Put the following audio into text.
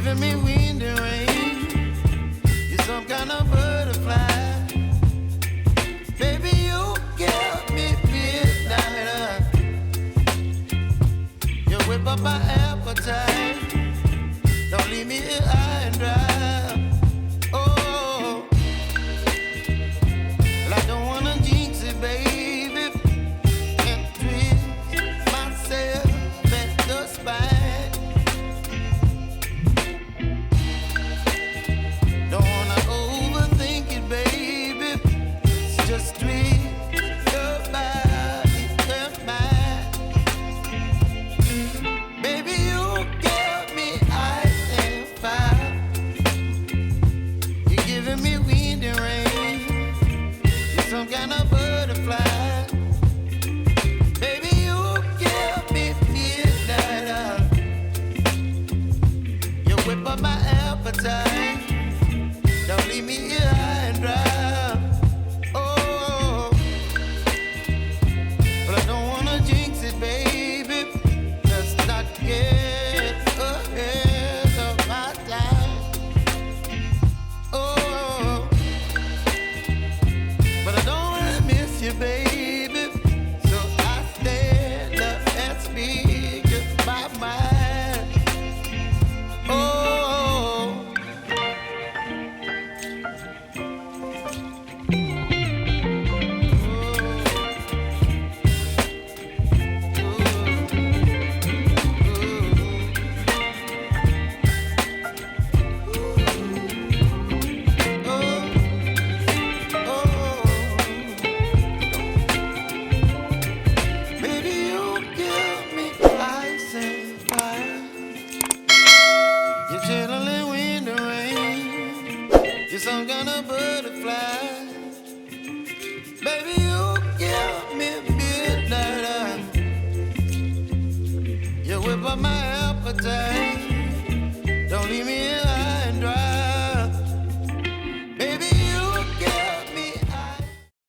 giving me wind and rain. You're some kind of butterfly. Baby, you give me midnight. You whip up my appetite. Don't leave me here high and dry. Oh, well, I don't wanna jinx it, baby, and twist myself at the spine. Don't wanna overthink it, baby. It's just twist your body and mine. Baby, you give me ice and fire. You're giving me wind and rain. You're some kind of butterfly. Baby, you give me midnight. You whip up my appetite. Don't leave me here